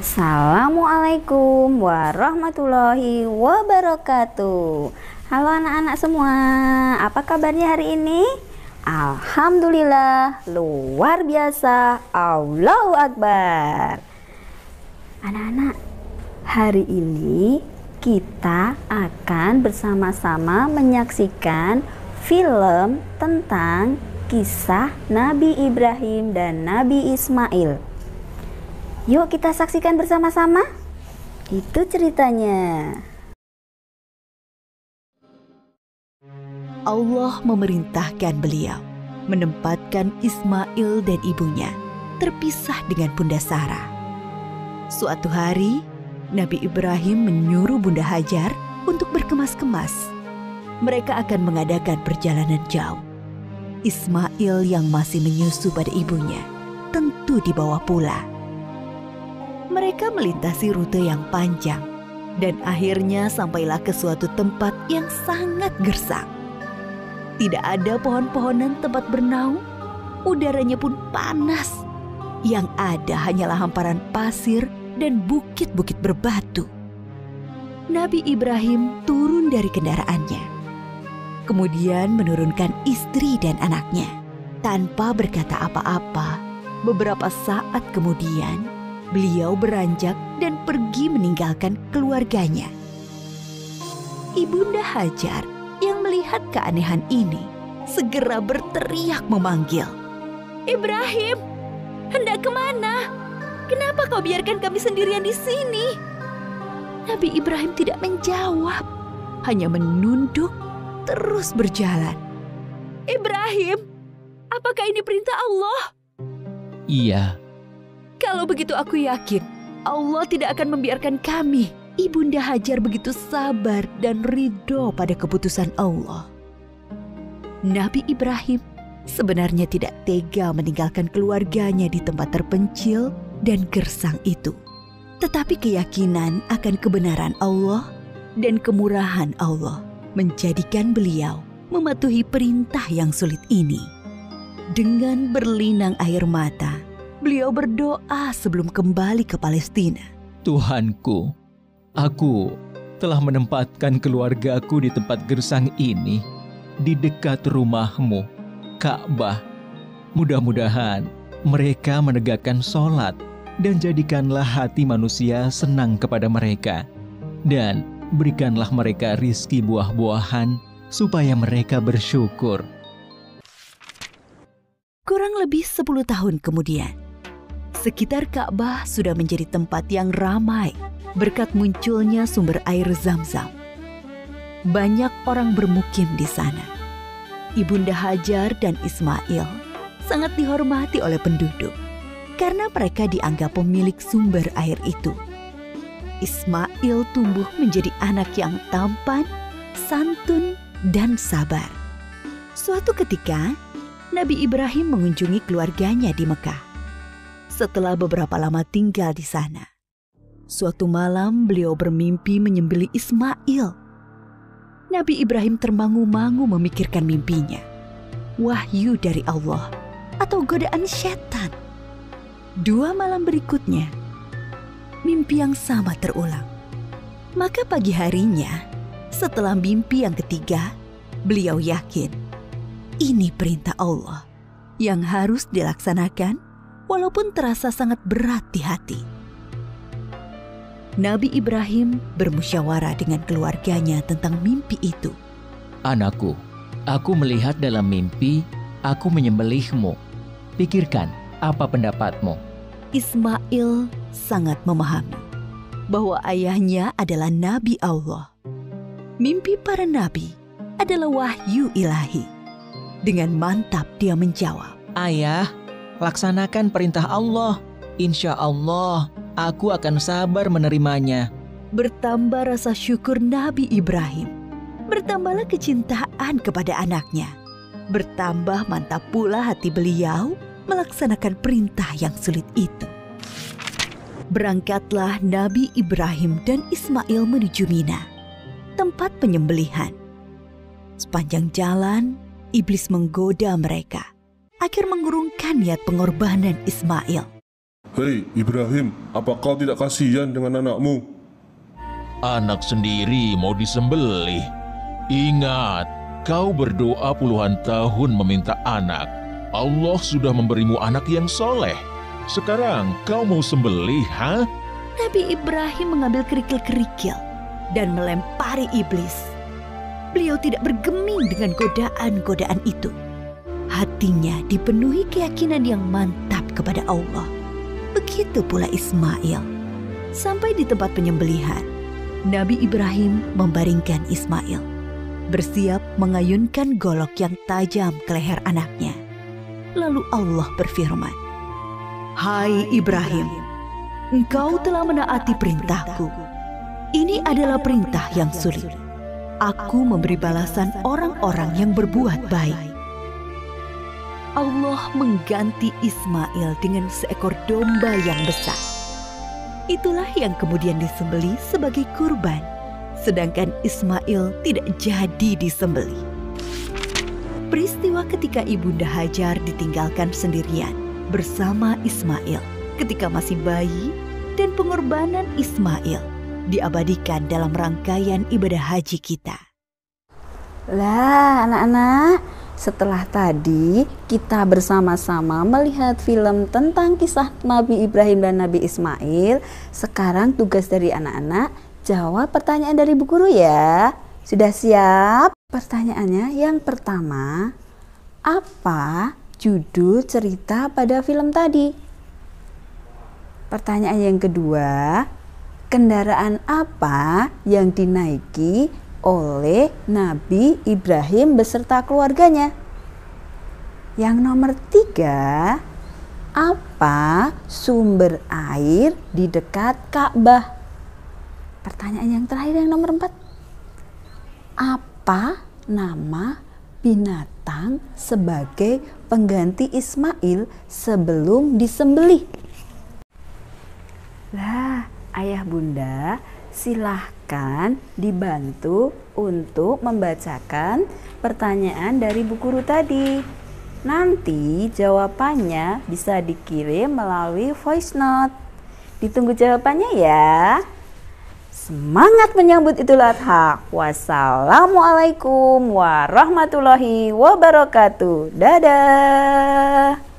Assalamualaikum warahmatullahi wabarakatuh. Halo anak-anak semua, apa kabarnya hari ini? Alhamdulillah, luar biasa, Allahu Akbar. Anak-anak, hari ini kita akan bersama-sama menyaksikan film tentang kisah Nabi Ibrahim dan Nabi Ismail. Yuk kita saksikan bersama-sama. Itu ceritanya. Allah memerintahkan beliau menempatkan Ismail dan ibunya terpisah dengan Bunda Sarah. Suatu hari, Nabi Ibrahim menyuruh Bunda Hajar untuk berkemas-kemas. Mereka akan mengadakan perjalanan jauh. Ismail yang masih menyusu pada ibunya tentu dibawa pula. Mereka melintasi rute yang panjang dan akhirnya sampailah ke suatu tempat yang sangat gersang. Tidak ada pohon-pohonan tempat bernaung, udaranya pun panas. Yang ada hanyalah hamparan pasir dan bukit-bukit berbatu. Nabi Ibrahim turun dari kendaraannya, kemudian menurunkan istri dan anaknya. Tanpa berkata apa-apa, beberapa saat kemudian beliau beranjak dan pergi meninggalkan keluarganya. Ibunda Hajar yang melihat keanehan ini segera berteriak memanggil, "Ibrahim, hendak kemana? Kenapa kau biarkan kami sendirian di sini?" Nabi Ibrahim tidak menjawab, hanya menunduk terus berjalan. "Ibrahim, apakah ini perintah Allah?" "Iya." "Kalau begitu aku yakin Allah tidak akan membiarkan kami." Ibunda Hajar begitu sabar dan ridho pada keputusan Allah. Nabi Ibrahim sebenarnya tidak tega meninggalkan keluarganya di tempat terpencil dan gersang itu. Tetapi keyakinan akan kebenaran Allah dan kemurahan Allah menjadikan beliau mematuhi perintah yang sulit ini. Dengan berlinang air mata, beliau berdoa sebelum kembali ke Palestina. "Tuhanku, aku telah menempatkan keluargaku di tempat gersang ini, di dekat rumah-Mu, Ka'bah. Mudah-mudahan mereka menegakkan sholat dan jadikanlah hati manusia senang kepada mereka. Dan berikanlah mereka rizki buah-buahan supaya mereka bersyukur." Kurang lebih 10 tahun kemudian, sekitar Ka'bah sudah menjadi tempat yang ramai berkat munculnya sumber air Zam-Zam. Banyak orang bermukim di sana. Ibunda Hajar dan Ismail sangat dihormati oleh penduduk karena mereka dianggap pemilik sumber air itu. Ismail tumbuh menjadi anak yang tampan, santun, dan sabar. Suatu ketika, Nabi Ibrahim mengunjungi keluarganya di Mekah. Setelah beberapa lama tinggal di sana, suatu malam beliau bermimpi menyembelih Ismail. Nabi Ibrahim termangu-mangu memikirkan mimpinya. Wahyu dari Allah atau godaan setan? 2 malam berikutnya, mimpi yang sama terulang. Maka pagi harinya, setelah mimpi yang ketiga, beliau yakin ini perintah Allah yang harus dilaksanakan walaupun terasa sangat berat di hati. Nabi Ibrahim bermusyawarah dengan keluarganya tentang mimpi itu. "Anakku, aku melihat dalam mimpi aku menyembelihmu. Pikirkan, apa pendapatmu?" Ismail sangat memahami bahwa ayahnya adalah Nabi Allah. Mimpi para nabi adalah wahyu ilahi. Dengan mantap dia menjawab, "Ayah, laksanakan perintah Allah. Insya Allah, aku akan sabar menerimanya." Bertambah rasa syukur Nabi Ibrahim. Bertambahlah kecintaan kepada anaknya. Bertambah mantap pula hati beliau melaksanakan perintah yang sulit itu. Berangkatlah Nabi Ibrahim dan Ismail menuju Mina, tempat penyembelihan. Sepanjang jalan, iblis menggoda mereka agar mengurungkan niat pengorbanan Ismail. Hei Ibrahim, apa kau tidak kasihan dengan anakmu? Anak sendiri mau disembelih. Ingat, kau berdoa puluhan tahun meminta anak. Allah sudah memberimu anak yang soleh. Sekarang kau mau sembelih, ha? Nabi Ibrahim mengambil kerikil-kerikil dan melempari iblis. Beliau tidak bergeming dengan godaan-godaan itu. Hatinya dipenuhi keyakinan yang mantap kepada Allah. Begitu pula Ismail. Sampai di tempat penyembelihan, Nabi Ibrahim membaringkan Ismail, bersiap mengayunkan golok yang tajam ke leher anaknya. Lalu Allah berfirman, "Hai Ibrahim, engkau telah menaati perintahku. Ini adalah perintah yang sulit. Aku memberi balasan orang-orang yang berbuat baik." Allah mengganti Ismail dengan seekor domba yang besar. Itulah yang kemudian disembelih sebagai kurban, sedangkan Ismail tidak jadi disembelih. Peristiwa ketika Ibunda Hajar ditinggalkan sendirian bersama Ismail ketika masih bayi dan pengorbanan Ismail diabadikan dalam rangkaian ibadah haji kita. Lah anak-anak, setelah tadi kita bersama-sama melihat film tentang kisah Nabi Ibrahim dan Nabi Ismail, sekarang tugas dari anak-anak jawab pertanyaan dari Bu Guru ya. Sudah siap? Pertanyaannya yang pertama, apa judul cerita pada film tadi? Pertanyaan yang kedua, kendaraan apa yang dinaiki oleh Nabi Ibrahim beserta keluarganya? Yang nomor 3, apa sumber air di dekat Ka'bah? Pertanyaan yang terakhir yang nomor 4, apa nama binatang sebagai pengganti Ismail sebelum disembelih? Lah, ayah bunda silahkan dibantu untuk membacakan pertanyaan dari Bu Guru tadi. Nanti jawabannya bisa dikirim melalui voice note. Ditunggu jawabannya ya. Semangat menyambut Idul Adha. Wassalamualaikum warahmatullahi wabarakatuh. Dadah.